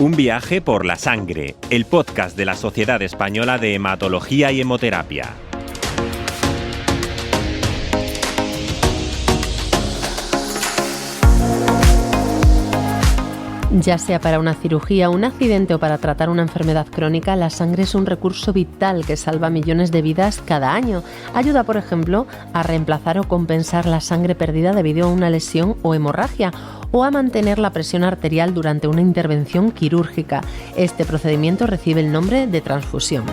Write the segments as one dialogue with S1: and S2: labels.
S1: Un viaje por la sangre, el podcast de la Sociedad Española de Hematología y Hemoterapia.
S2: Ya sea para una cirugía, un accidente o para tratar una enfermedad crónica, la sangre es un recurso vital que salva millones de vidas cada año. Ayuda, por ejemplo, a reemplazar o compensar la sangre perdida debido a una lesión o hemorragia, o a mantener la presión arterial durante una intervención quirúrgica. Este procedimiento recibe el nombre de transfusión.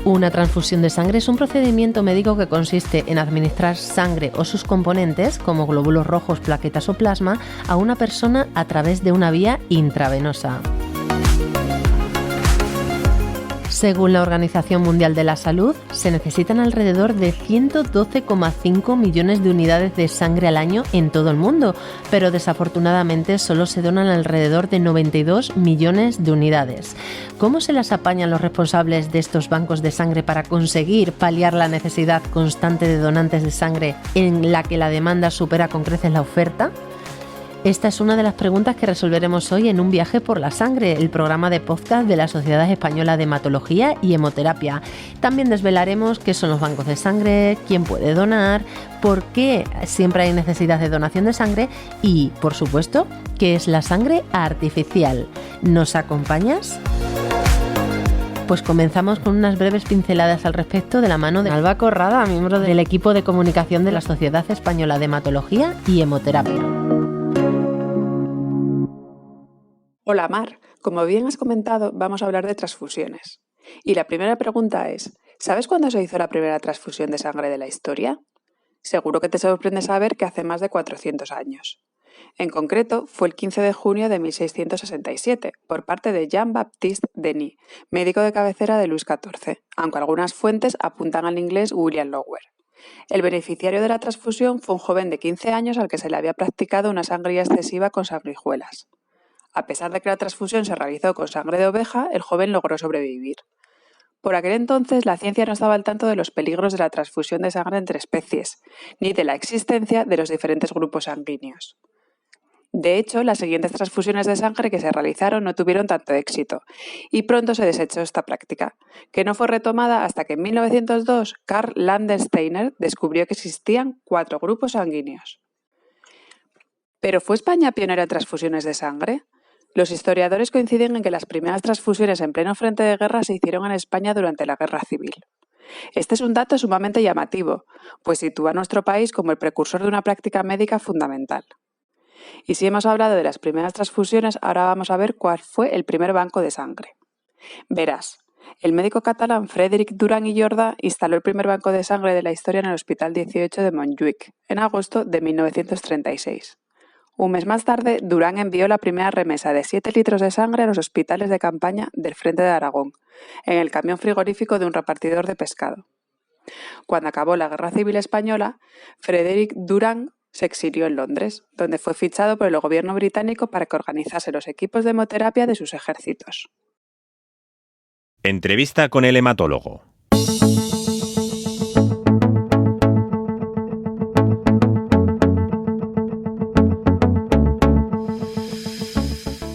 S2: Una transfusión de sangre es un procedimiento médico que consiste en administrar sangre o sus componentes, como glóbulos rojos, plaquetas o plasma, a una persona a través de una vía intravenosa. Según la Organización Mundial de la Salud, se necesitan alrededor de 112,5 millones de unidades de sangre al año en todo el mundo, pero desafortunadamente solo se donan alrededor de 92 millones de unidades. ¿Cómo se las apañan los responsables de estos bancos de sangre para conseguir paliar la necesidad constante de donantes de sangre en la que la demanda supera con creces la oferta? Esta es una de las preguntas que resolveremos hoy en Un viaje por la sangre, el programa de podcast de la Sociedad Española de Hematología y Hemoterapia. También desvelaremos qué son los bancos de sangre, quién puede donar, por qué siempre hay necesidad de donación de sangre y, por supuesto, qué es la sangre artificial. ¿Nos acompañas? Pues comenzamos con unas breves pinceladas al respecto de la mano de Alba Corrada, miembro del equipo de comunicación de la Sociedad Española de Hematología y Hemoterapia.
S3: Hola Mar, como bien has comentado, vamos a hablar de transfusiones. Y la primera pregunta es, ¿sabes cuándo se hizo la primera transfusión de sangre de la historia? Seguro que te sorprende saber que hace más de 400 años. En concreto, fue el 15 de junio de 1667, por parte de Jean-Baptiste Denis, médico de cabecera de Luis XIV, aunque algunas fuentes apuntan al inglés William Lower. El beneficiario de la transfusión fue un joven de 15 años al que se le había practicado una sangría excesiva con sanguijuelas. A pesar de que la transfusión se realizó con sangre de oveja, el joven logró sobrevivir. Por aquel entonces, la ciencia no estaba al tanto de los peligros de la transfusión de sangre entre especies, ni de la existencia de los diferentes grupos sanguíneos. De hecho, las siguientes transfusiones de sangre que se realizaron no tuvieron tanto éxito, y pronto se desechó esta práctica, que no fue retomada hasta que en 1902 Karl Landsteiner descubrió que existían 4 grupos sanguíneos. ¿Pero fue España pionera en transfusiones de sangre? Los historiadores coinciden en que las primeras transfusiones en pleno frente de guerra se hicieron en España durante la Guerra Civil. Este es un dato sumamente llamativo, pues sitúa a nuestro país como el precursor de una práctica médica fundamental. Y si hemos hablado de las primeras transfusiones, ahora vamos a ver cuál fue el primer banco de sangre. Verás, el médico catalán Frederic Durán y Jorda instaló el primer banco de sangre de la historia en el Hospital 18 de Montjuïc, en agosto de 1936. Un mes más tarde, Durán envió la primera remesa de 7 litros de sangre a los hospitales de campaña del Frente de Aragón, en el camión frigorífico de un repartidor de pescado. Cuando acabó la Guerra Civil Española, Frederic Durán se exilió en Londres, donde fue fichado por el gobierno británico para que organizase los equipos de hemoterapia de sus ejércitos.
S1: Entrevista con el hematólogo.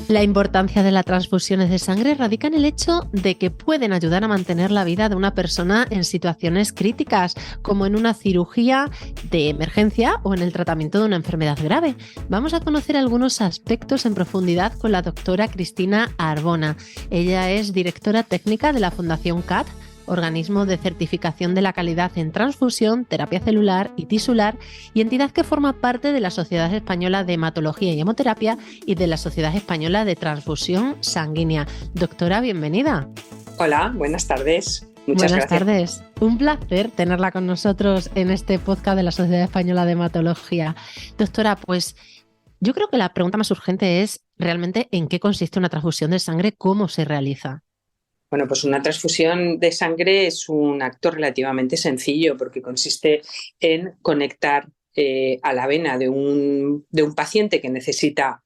S2: La importancia de las transfusiones de sangre radica en el hecho de que pueden ayudar a mantener la vida de una persona en situaciones críticas, como en una cirugía de emergencia o en el tratamiento de una enfermedad grave. Vamos a conocer algunos aspectos en profundidad con la doctora Cristina Arbona. Ella es directora técnica de la Fundación CAT, organismo de certificación de la calidad en transfusión, terapia celular y tisular, y entidad que forma parte de la Sociedad Española de Hematología y Hemoterapia y de la Sociedad Española de Transfusión Sanguínea. Doctora, bienvenida.
S4: Hola, buenas tardes. Muchas
S2: Buenas
S4: gracias.
S2: tardes. Un placer tenerla con nosotros en este podcast de la Sociedad Española de Hematología. Doctora, pues yo creo que la pregunta más urgente es realmente en qué consiste una transfusión de sangre, cómo se realiza.
S4: Bueno, pues una transfusión de sangre es un acto relativamente sencillo porque consiste en conectar a la vena de un paciente que necesita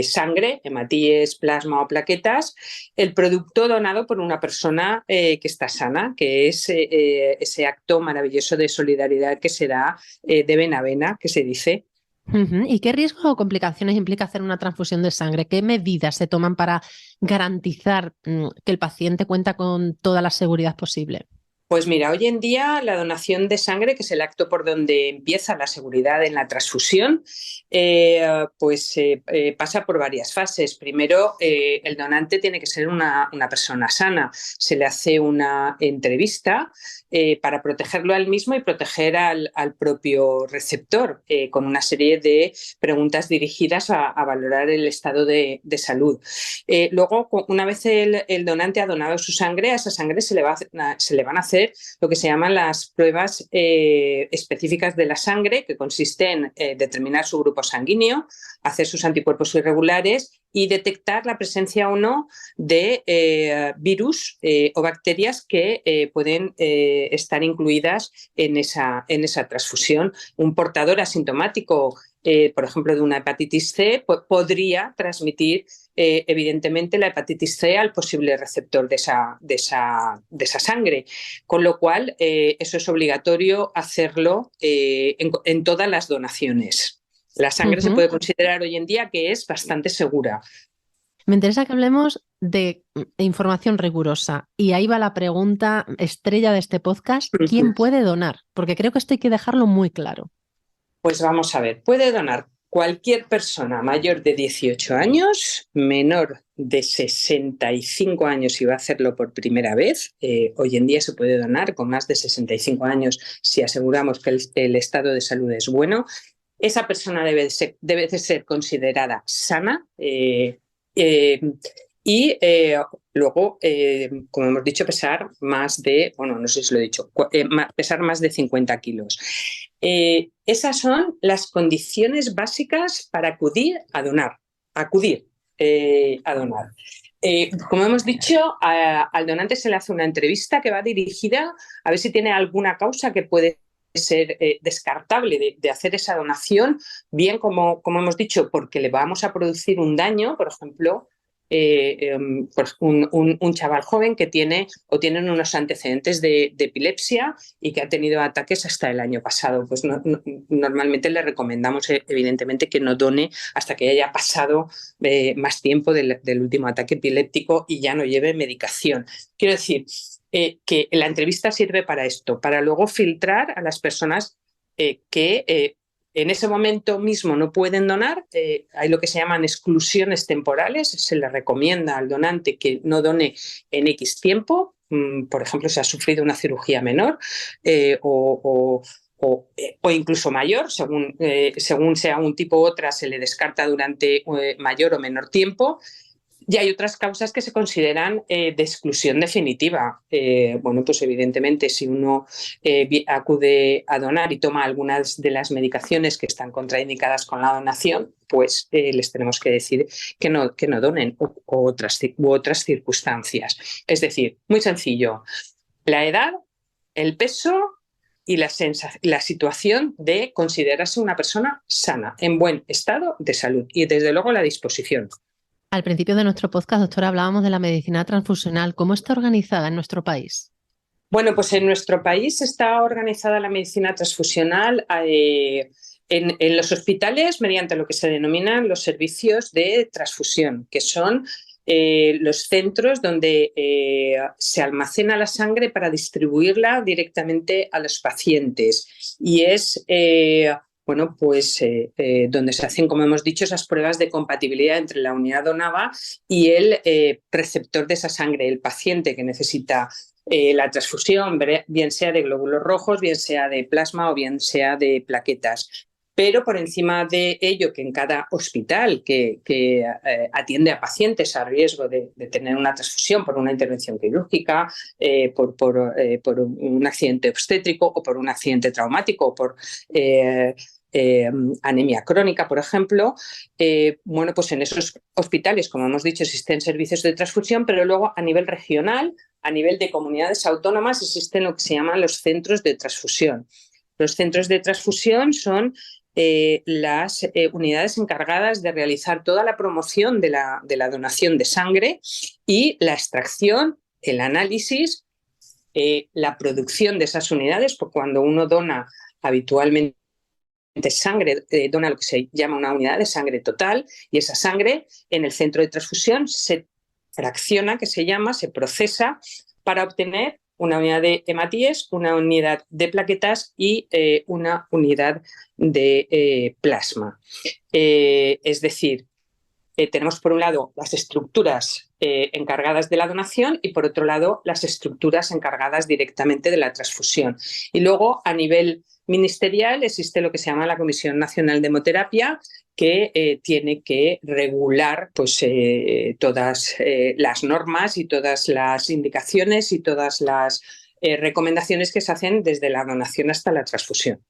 S4: sangre, hematíes, plasma o plaquetas, el producto donado por una persona que está sana, que es ese acto maravilloso de solidaridad que será de vena a vena, que se dice.
S2: Ujú. ¿Y qué riesgos o complicaciones implica hacer una transfusión de sangre? ¿Qué medidas se toman para garantizar que el paciente cuenta con toda la seguridad posible?
S4: Pues mira, hoy en día la donación de sangre, que es el acto por donde empieza la seguridad en la transfusión, pasa por varias fases. Primero, el donante tiene que ser una persona sana. Se le hace una entrevista para protegerlo al mismo y proteger al propio receptor, con una serie de preguntas dirigidas a valorar el estado de salud. Luego, una vez el donante ha donado su sangre, a esa sangre se le van a hacer lo que se llaman las pruebas específicas de la sangre, que consisten en determinar su grupo sanguíneo, hacer sus anticuerpos irregulares y detectar la presencia o no de virus o bacterias que pueden estar incluidas en esa transfusión. Un portador asintomático, por ejemplo, de una hepatitis C, podría transmitir evidentemente la hepatitis C al posible receptor de esa sangre, con lo cual eso es obligatorio hacerlo en todas las donaciones. La sangre se
S2: Ujú.
S4: puede considerar hoy en día que es bastante segura.
S2: Me interesa que hablemos de información rigurosa. Y ahí va la pregunta estrella de este podcast: ¿quién puede donar? Porque creo que esto hay que dejarlo muy claro.
S4: Pues vamos a ver, puede donar cualquier persona mayor de 18 años, menor de 65 años si va a hacerlo por primera vez. Hoy en día se puede donar con más de 65 años si aseguramos que el estado de salud es bueno. Esa persona debe de ser considerada sana y luego, como hemos dicho, pesar más de, bueno, no sé si lo he dicho, pesar más de 50 kilos. Esas son las condiciones básicas para acudir a donar. Acudir a donar. Como hemos dicho, al donante se le hace una entrevista que va dirigida a ver si tiene alguna causa que puede ser descartable de hacer esa donación, bien como hemos dicho, porque le vamos a producir un daño, por ejemplo, pues un chaval joven que tienen unos antecedentes de epilepsia y que ha tenido ataques hasta el año pasado. Pues normalmente le recomendamos, evidentemente, que no done hasta que haya pasado más tiempo del último ataque epiléptico y ya no lleve medicación. Quiero decir, que la entrevista sirve para esto, para luego filtrar a las personas que en ese momento mismo no pueden donar. Hay lo que se llaman exclusiones temporales. Se le recomienda al donante que no done en X tiempo. Por ejemplo, si ha sufrido una cirugía menor o incluso mayor, según sea un tipo u otra, se le descarta durante mayor o menor tiempo. Y hay otras causas que se consideran de exclusión definitiva. Bueno, pues evidentemente si uno acude a donar y toma algunas de las medicaciones que están contraindicadas con la donación, pues les tenemos que decir que no donen u otras circunstancias. Es decir, muy sencillo, la edad, el peso y la situación de considerarse una persona sana, en buen estado de salud y desde luego la disposición.
S2: Al principio de nuestro podcast, doctora, hablábamos de la medicina transfusional. ¿Cómo está organizada en nuestro país?
S4: Bueno, pues en nuestro país está organizada la medicina transfusional en los hospitales mediante lo que se denominan los servicios de transfusión, que son los centros donde se almacena la sangre para distribuirla directamente a los pacientes. Y es bueno, pues donde se hacen, como hemos dicho, esas pruebas de compatibilidad entre la unidad donada y el receptor de esa sangre, el paciente que necesita la transfusión, bien sea de glóbulos rojos, bien sea de plasma o bien sea de plaquetas. Pero por encima de ello, que en cada hospital que atiende a pacientes a riesgo de tener una transfusión por una intervención quirúrgica, por un accidente obstétrico o por un accidente traumático o por anemia crónica, por ejemplo, bueno, pues en esos hospitales, como hemos dicho, existen servicios de transfusión, pero luego a nivel regional, a nivel de comunidades autónomas, existen lo que se llaman los centros de transfusión. Los centros de transfusión son las unidades encargadas de realizar toda la promoción de la donación de sangre y la extracción, el análisis, la producción de esas unidades, porque cuando uno dona habitualmente sangre, dona lo que se llama una unidad de sangre total, y esa sangre en el centro de transfusión se fracciona, que se llama, se procesa para obtener una unidad de hematíes, una unidad de plaquetas y una unidad de plasma. Es decir, tenemos por un lado las estructuras encargadas de la donación y por otro lado las estructuras encargadas directamente de la transfusión. Y luego a nivel ministerial existe lo que se llama la Comisión Nacional de Hemoterapia, que tiene que regular pues, todas las normas y todas las indicaciones y todas las recomendaciones que se hacen desde la donación hasta la transfusión.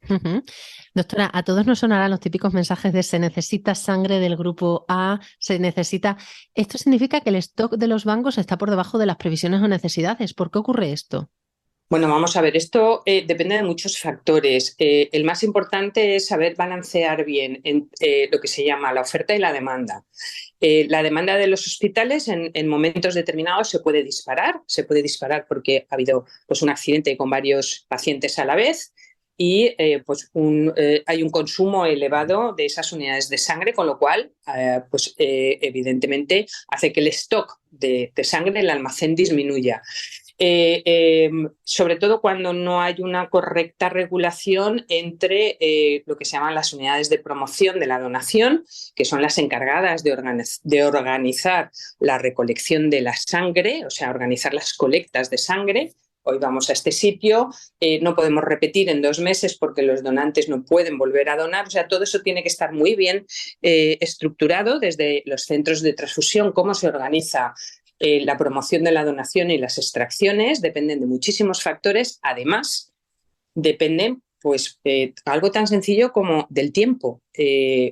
S2: Uh-huh. Doctora, a todos nos sonarán los típicos mensajes de se necesita sangre del grupo A, se necesita... Esto significa que el stock de los bancos está por debajo de las previsiones o necesidades. ¿Por qué ocurre esto?
S4: Bueno, vamos a ver, esto depende de muchos factores. El más importante es saber balancear bien lo que se llama la oferta y la demanda. La demanda de los hospitales en momentos determinados se puede disparar porque ha habido pues, un accidente con varios pacientes a la vez y hay un consumo elevado de esas unidades de sangre, con lo cual, evidentemente, hace que el stock de sangre, el almacén, disminuya. Sobre todo cuando no hay una correcta regulación entre lo que se llaman las unidades de promoción de la donación, que son las encargadas de organizar la recolección de la sangre, o sea, organizar las colectas de sangre. Hoy vamos a este sitio, no podemos repetir en 2 meses porque los donantes no pueden volver a donar. O sea, todo eso tiene que estar muy bien estructurado desde los centros de transfusión, cómo se organiza la promoción de la donación y las extracciones, dependen de muchísimos factores. Además, dependen pues, algo tan sencillo como del tiempo.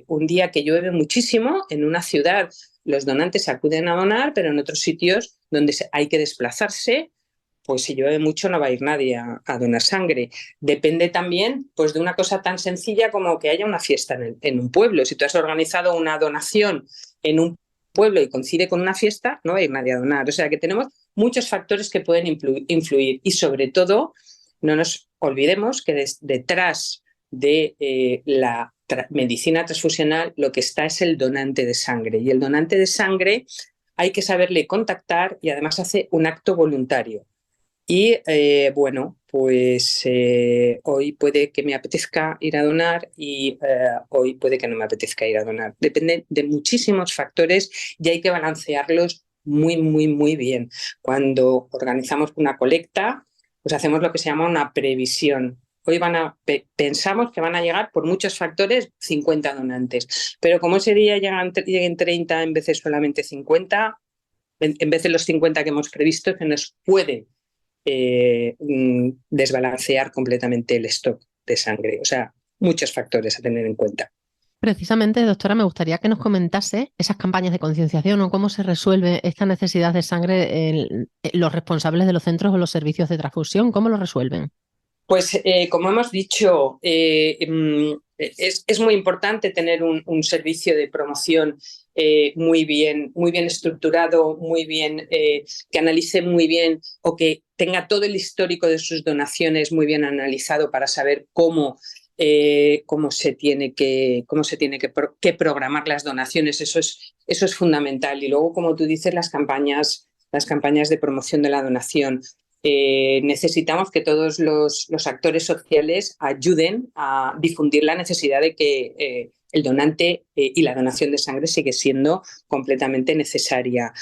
S4: Un día que llueve muchísimo, en una ciudad los donantes acuden a donar, pero en otros sitios donde hay que desplazarse, pues si llueve mucho no va a ir nadie a donar sangre. Depende también pues, de una cosa tan sencilla como que haya una fiesta en un pueblo. Si tú has organizado una donación en un pueblo y coincide con una fiesta, no va a ir nadie a donar. O sea que tenemos muchos factores que pueden influir y sobre todo no nos olvidemos que detrás de la medicina transfusional lo que está es el donante de sangre, y el donante de sangre hay que saberle contactar y además hace un acto voluntario. Y hoy puede que me apetezca ir a donar y hoy puede que no me apetezca ir a donar. Depende de muchísimos factores y hay que balancearlos muy, muy, muy bien. Cuando organizamos una colecta, pues hacemos lo que se llama una previsión. Hoy pensamos que van a llegar por muchos factores 50 donantes, pero como ese día lleguen 30 en vez de solamente 50, en vez de los 50 que hemos previsto, se nos puede desbalancear completamente el stock de sangre. O sea, muchos factores a tener en cuenta.
S2: Precisamente, doctora, me gustaría que nos comentase esas campañas de concienciación o cómo se resuelve esta necesidad de sangre los responsables de los centros o los servicios de transfusión. ¿Cómo lo resuelven?
S4: Pues como hemos dicho, es muy importante tener un servicio de promoción muy bien estructurado, muy bien, que analice muy bien o que tenga todo el histórico de sus donaciones muy bien analizado para saber cómo se tiene que programar las donaciones. Eso es fundamental. Y luego, como tú dices, las campañas de promoción de la donación. Necesitamos que todos los actores sociales ayuden a difundir la necesidad de que el donante y la donación de sangre sigue siendo completamente necesaria.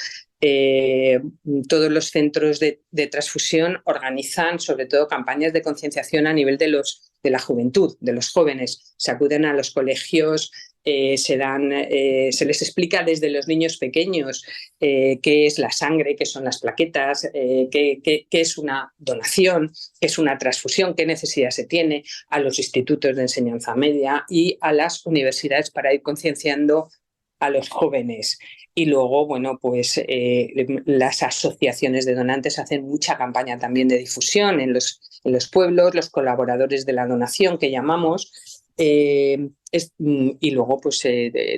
S4: Todos los centros de transfusión organizan sobre todo campañas de concienciación a nivel de la juventud, de los jóvenes. Se acuden a los colegios, se les explica desde los niños pequeños qué es la sangre, qué son las plaquetas, qué es una donación, qué es una transfusión, qué necesidad se tiene, a los institutos de enseñanza media y a las universidades para ir concienciando a los jóvenes. Y luego, las asociaciones de donantes hacen mucha campaña también de difusión en los pueblos, los colaboradores de la donación que llamamos. Y luego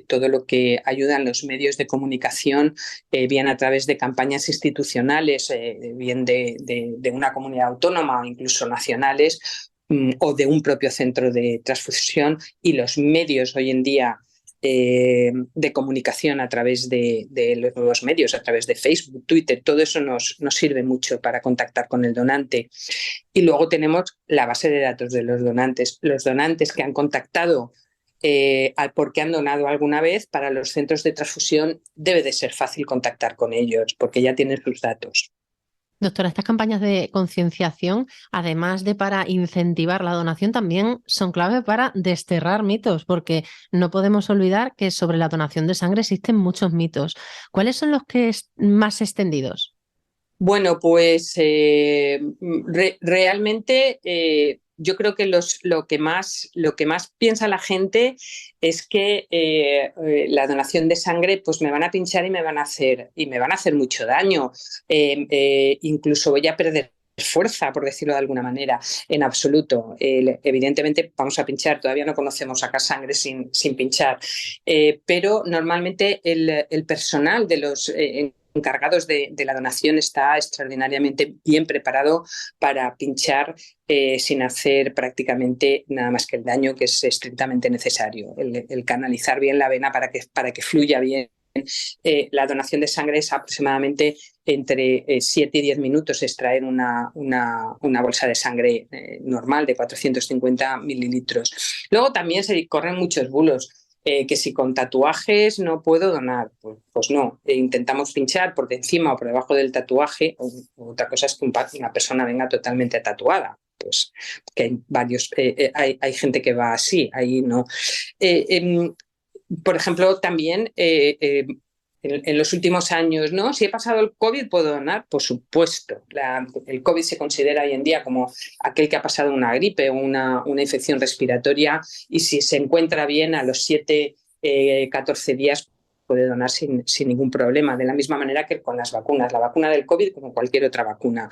S4: todo lo que ayudan los medios de comunicación, bien a través de campañas institucionales, bien de una comunidad autónoma o incluso nacionales, o de un propio centro de transfusión, y los medios hoy en día de comunicación a través de los nuevos medios, a través de Facebook, Twitter, todo eso nos sirve mucho para contactar con el donante. Y luego tenemos la base de datos de los donantes que han contactado porque han donado alguna vez. Para los centros de transfusión debe de ser fácil contactar con ellos porque ya tienen sus datos.
S2: Doctora, estas campañas de concienciación, además de para incentivar la donación, también son clave para desterrar mitos, porque no podemos olvidar que sobre la donación de sangre existen muchos mitos. ¿Cuáles son los que más extendidos?
S4: Bueno, pues realmente yo creo que lo que más piensa la gente es que la donación de sangre, pues me van a pinchar y me van a hacer mucho daño. Incluso voy a perder fuerza, por decirlo de alguna manera. En absoluto. Evidentemente vamos a pinchar, todavía no conocemos sacar sangre sin pinchar, pero normalmente el personal de los encargados de la donación está extraordinariamente bien preparado para pinchar sin hacer prácticamente nada más que el daño que es estrictamente necesario. El canalizar bien la vena para que fluya bien. La donación de sangre es aproximadamente entre 7 y 10 minutos extraer una bolsa de sangre normal de 450 mililitros. Luego también se corren muchos bulos. Que si con tatuajes no puedo donar, pues no. Intentamos pinchar por encima o por debajo del tatuaje. Otra cosa es que una persona venga totalmente tatuada. Pues que hay varios, hay gente que va así, ahí no. Por ejemplo, también en los últimos años, ¿no? Si he pasado el COVID, ¿puedo donar? Por supuesto. El COVID se considera hoy en día como aquel que ha pasado una gripe o una infección respiratoria, y si se encuentra bien a los 7, 14 días puede donar sin ningún problema, de la misma manera que con las vacunas. La vacuna del COVID, como cualquier otra vacuna.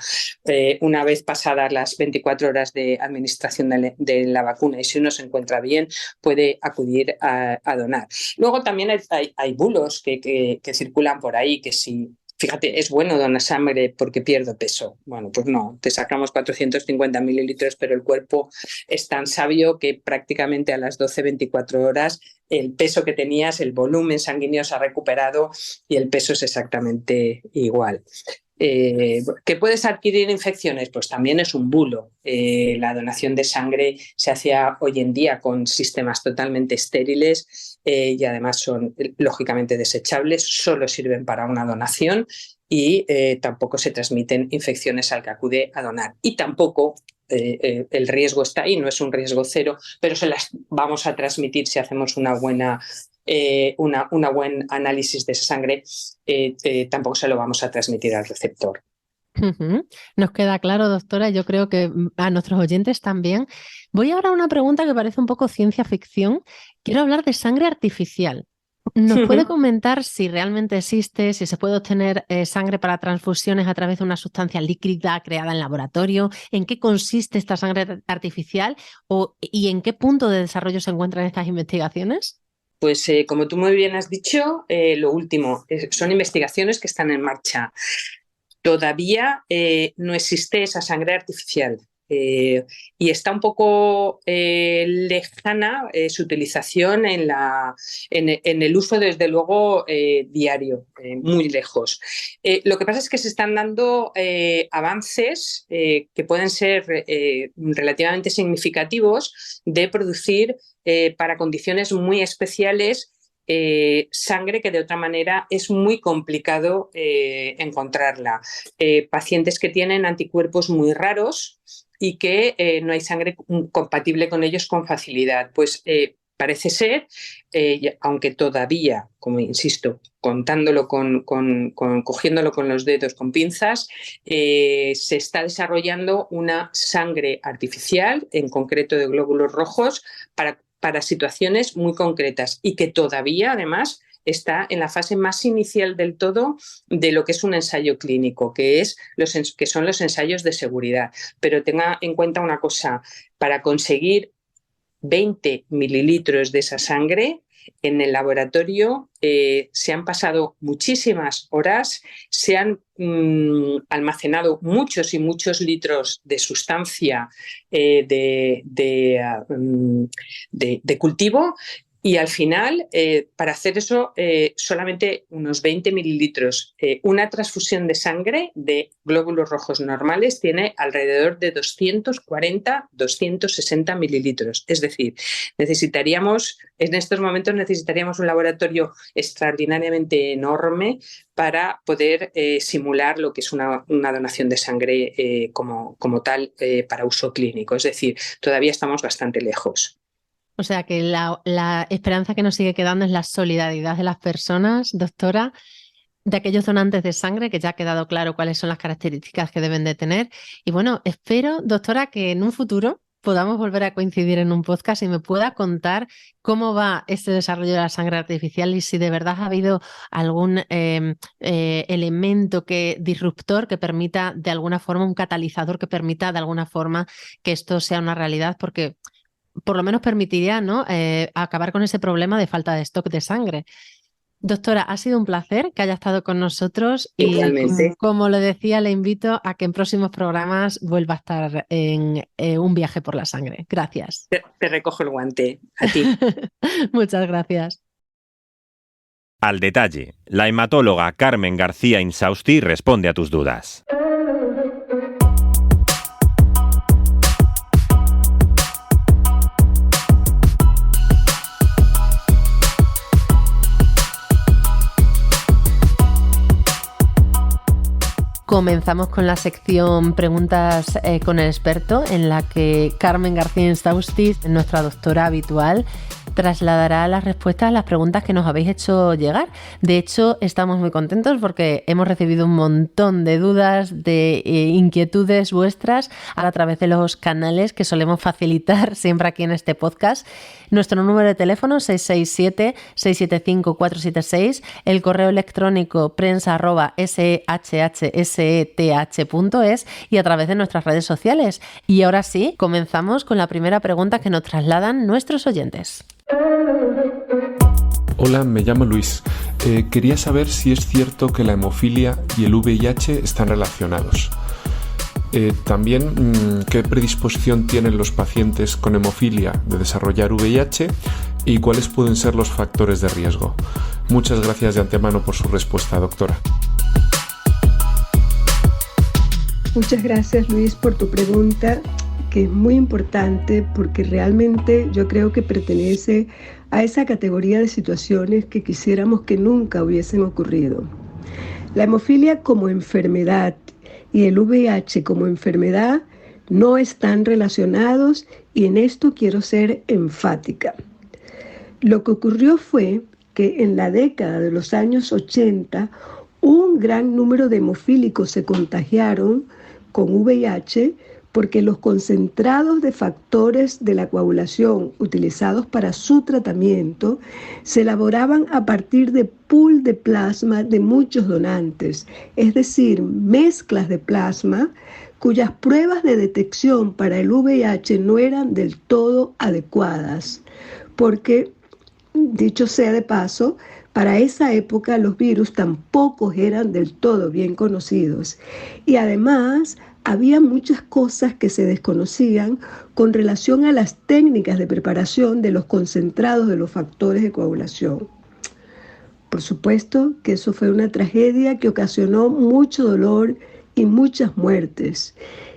S4: Una vez pasadas las 24 horas de administración de la vacuna, y si uno se encuentra bien, puede acudir a donar. Luego también hay bulos que circulan por ahí, que si... Fíjate, es bueno donar sangre porque pierdo peso. Bueno, pues no, te sacamos 450 mililitros, pero el cuerpo es tan sabio que prácticamente a las 12-24 horas el peso que tenías, el volumen sanguíneo se ha recuperado y el peso es exactamente igual. ¿Que puedes adquirir infecciones? Pues también es un bulo. La donación de sangre se hace hoy en día con sistemas totalmente estériles y además son lógicamente desechables, solo sirven para una donación y tampoco se transmiten infecciones al que acude a donar. Y tampoco el riesgo está ahí, no es un riesgo cero, pero se las vamos a transmitir si hacemos una buena buen análisis de esa sangre, tampoco se lo vamos a transmitir al receptor.
S2: Nos queda claro, doctora, yo creo que a nuestros oyentes también. Voy ahora a una pregunta que parece un poco ciencia ficción. Quiero hablar de sangre artificial. ¿Nos puede comentar si realmente existe, si se puede obtener sangre para transfusiones a través de una sustancia líquida creada en laboratorio? ¿En qué consiste esta sangre artificial y en qué punto de desarrollo se encuentran estas investigaciones?
S4: Pues como tú muy bien has dicho, lo último, son investigaciones que están en marcha. Todavía no existe esa sangre artificial y está un poco lejana su utilización en el uso, desde luego, diario, muy lejos. Lo que pasa es que se están dando avances que pueden ser relativamente significativos de producir para condiciones muy especiales sangre que de otra manera es muy complicado encontrarla. Pacientes que tienen anticuerpos muy raros y que no hay sangre compatible con ellos con facilidad. Pues parece ser, aunque todavía, como insisto, contándolo cogiéndolo con los dedos, con pinzas, se está desarrollando una sangre artificial, en concreto de glóbulos rojos, para situaciones muy concretas y que todavía, además, está en la fase más inicial del todo de lo que es un ensayo clínico, que son los ensayos de seguridad. Pero tenga en cuenta una cosa, para conseguir 20 mililitros de esa sangre En el laboratorio se han pasado muchísimas horas, se han almacenado muchos y muchos litros de sustancia de cultivo. Y al final, para hacer eso, solamente unos 20 mililitros. Una transfusión de sangre de glóbulos rojos normales tiene alrededor de 240-260 mililitros. Es decir, en estos momentos necesitaríamos un laboratorio extraordinariamente enorme para poder simular lo que es una donación de sangre como tal para uso clínico. Es decir, todavía estamos bastante lejos.
S2: O sea que la esperanza que nos sigue quedando es la solidaridad de las personas, doctora, de aquellos donantes de sangre, que ya ha quedado claro cuáles son las características que deben de tener. Y bueno, espero, doctora, que en un futuro podamos volver a coincidir en un podcast y me pueda contar cómo va este desarrollo de la sangre artificial y si de verdad ha habido algún elemento disruptor que permita de alguna forma, un catalizador que permita de alguna forma que esto sea una realidad, porque por lo menos permitiría, ¿no?, acabar con ese problema de falta de stock de sangre. Doctora, ha sido un placer que haya estado con nosotros
S4: Igualmente.
S2: Y como le decía, le invito a que en próximos programas vuelva a estar en un viaje por la sangre. Gracias.
S4: Te recojo el guante. A ti.
S2: Muchas gracias.
S1: Al detalle, la hematóloga Carmen García Insausti responde a tus dudas.
S2: Comenzamos con la sección Preguntas con el experto, en la que Carmen García Insausti, nuestra doctora habitual, trasladará las respuestas a las preguntas que nos habéis hecho llegar. De hecho, estamos muy contentos porque hemos recibido un montón de dudas, de inquietudes vuestras a través de los canales que solemos facilitar siempre aquí en este podcast. Nuestro número de teléfono 667-675-476, el correo electrónico prensa@shhseth.es y a través de nuestras redes sociales. Y ahora sí, comenzamos con la primera pregunta que nos trasladan nuestros oyentes.
S5: Hola, me llamo Luis. Quería saber si es cierto que la hemofilia y el VIH están relacionados. También, ¿qué predisposición tienen los pacientes con hemofilia de desarrollar VIH y cuáles pueden ser los factores de riesgo? Muchas gracias de antemano por su respuesta, doctora.
S6: Muchas gracias, Luis, por tu pregunta, que es muy importante porque realmente yo creo que pertenece a esa categoría de situaciones que quisiéramos que nunca hubiesen ocurrido. La hemofilia como enfermedad y el VIH como enfermedad no están relacionados y en esto quiero ser enfática. Lo que ocurrió fue que en la década de los años 80 un gran número de hemofílicos se contagiaron con VIH porque los concentrados de factores de la coagulación utilizados para su tratamiento se elaboraban a partir de pool de plasma de muchos donantes, es decir, mezclas de plasma cuyas pruebas de detección para el VIH no eran del todo adecuadas, porque, dicho sea de paso, para esa época los virus tampoco eran del todo bien conocidos y además había muchas cosas que se desconocían con relación a las técnicas de preparación de los concentrados de los factores de coagulación. Por supuesto que eso fue una tragedia que ocasionó mucho dolor y muchas muertes.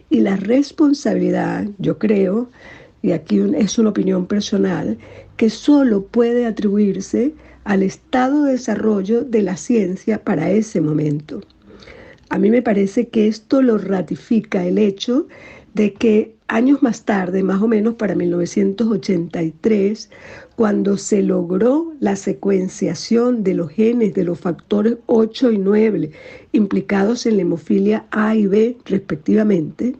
S6: Y la responsabilidad, yo creo, y aquí es una opinión personal, que solo puede atribuirse al estado de desarrollo de la ciencia para ese momento. A mí me parece que esto lo ratifica el hecho de que años más tarde, más o menos para 1983, cuando se logró la secuenciación de los genes de los factores 8 y 9 implicados en la hemofilia A y B respectivamente,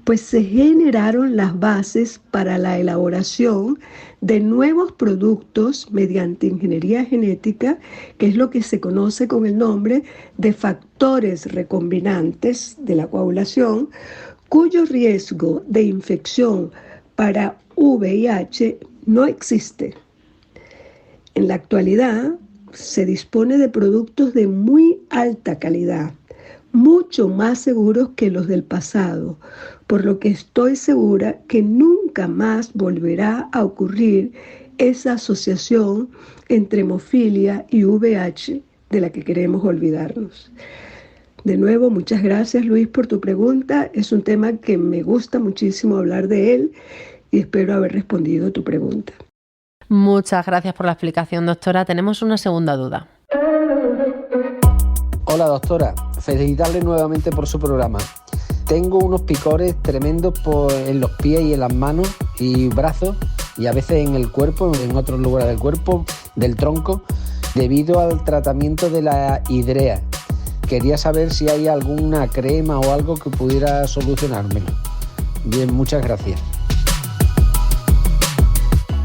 S6: pues se generaron las bases para la elaboración de nuevos productos mediante ingeniería genética, que es lo que se conoce con el nombre de factores recombinantes de la coagulación, cuyo riesgo de infección para VIH no existe. En la actualidad se dispone de productos de muy alta calidad, mucho más seguros que los del pasado, por lo que estoy segura que nunca más volverá a ocurrir esa asociación entre hemofilia y VIH de la que queremos olvidarnos. De nuevo, muchas gracias, Luis, por tu pregunta. Es un tema que me gusta muchísimo hablar de él y espero haber respondido a tu pregunta.
S2: Muchas gracias por la explicación, doctora. Tenemos una segunda duda.
S7: Hola, doctora. Felicitarle nuevamente por su programa. Tengo unos picores tremendos en los pies y en las manos y brazos y a veces en el cuerpo, en otros lugares del cuerpo, del tronco, debido al tratamiento de la hidrea. Quería saber si hay alguna crema o algo que pudiera solucionármelo. Bien, muchas gracias.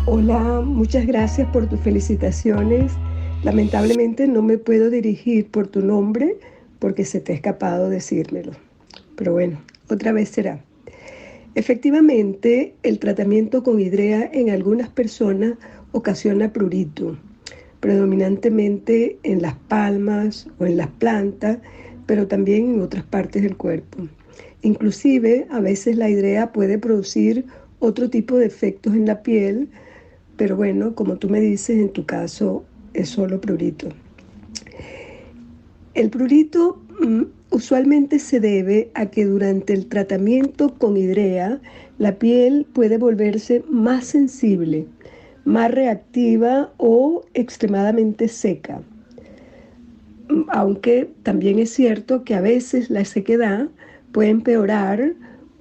S6: Hola, muchas gracias por tus felicitaciones. Lamentablemente no me puedo dirigir por tu nombre porque se te ha escapado decírmelo. Pero bueno, otra vez será. Efectivamente, el tratamiento con hidrea en algunas personas ocasiona prurito, predominantemente en las palmas o en las plantas, pero también en otras partes del cuerpo. Inclusive, a veces la hidrea puede producir otro tipo de efectos en la piel, pero bueno, como tú me dices, en tu caso es solo prurito. El prurito usualmente se debe a que durante el tratamiento con hidrea la piel puede volverse más sensible, más reactiva o extremadamente seca. Aunque también es cierto que a veces la sequedad puede empeorar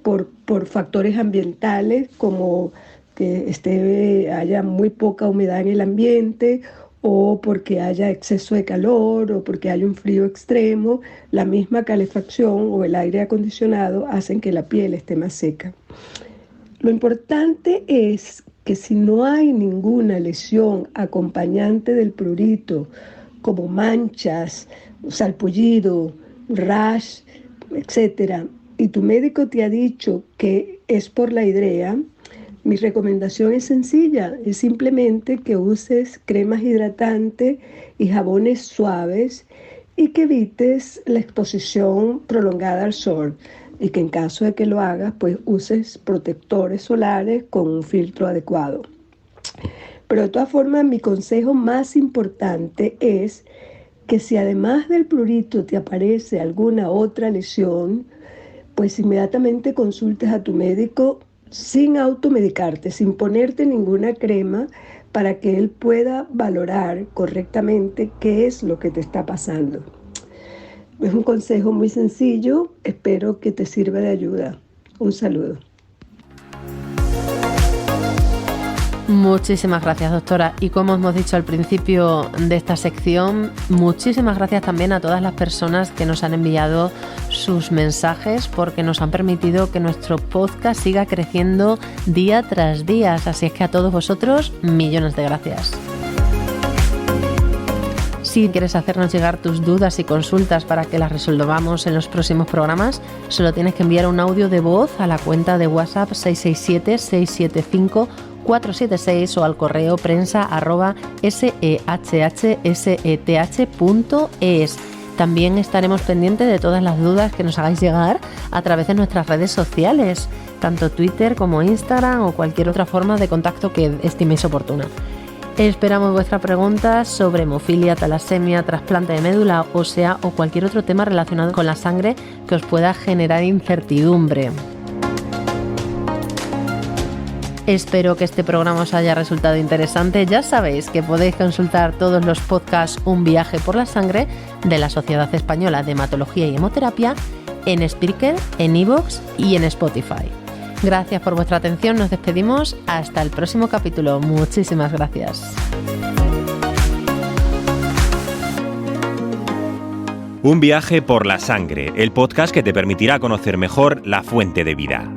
S6: por factores ambientales como que haya muy poca humedad en el ambiente o porque haya exceso de calor o porque haya un frío extremo. La misma calefacción o el aire acondicionado hacen que la piel esté más seca. Lo importante es que si no hay ninguna lesión acompañante del prurito, como manchas, salpullido, rash, etc., y tu médico te ha dicho que es por la hidrea, mi recomendación es sencilla, es simplemente que uses cremas hidratantes y jabones suaves y que evites la exposición prolongada al sol y que en caso de que lo hagas, pues uses protectores solares con un filtro adecuado. Pero de todas formas, mi consejo más importante es que si además del prurito te aparece alguna otra lesión, pues inmediatamente consultes a tu médico sin automedicarte, sin ponerte ninguna crema, para que él pueda valorar correctamente qué es lo que te está pasando. Es un consejo muy sencillo, espero que te sirva de ayuda. Un saludo.
S2: Muchísimas gracias, doctora. Y como hemos dicho al principio de esta sección, muchísimas gracias también a todas las personas que nos han enviado sus mensajes, porque nos han permitido que nuestro podcast siga creciendo día tras día. Así es que a todos vosotros, millones de gracias. Si quieres hacernos llegar tus dudas y consultas para que las resolvamos en los próximos programas, solo tienes que enviar un audio de voz a la cuenta de WhatsApp 667-675-476 o al correo prensa@shhseth.es. También estaremos pendientes de todas las dudas que nos hagáis llegar a través de nuestras redes sociales, tanto Twitter como Instagram o cualquier otra forma de contacto que estiméis oportuna. Esperamos vuestras preguntas sobre hemofilia, talasemia, trasplante de médula ósea o cualquier otro tema relacionado con la sangre que os pueda generar incertidumbre. Espero que este programa os haya resultado interesante. Ya sabéis que podéis consultar todos los podcasts Un viaje por la sangre de la Sociedad Española de Hematología y Hemoterapia en Spreaker, en iVoox y en Spotify. Gracias por vuestra atención, nos despedimos hasta el próximo capítulo. Muchísimas gracias.
S1: Un viaje por la sangre, el podcast que te permitirá conocer mejor la fuente de vida.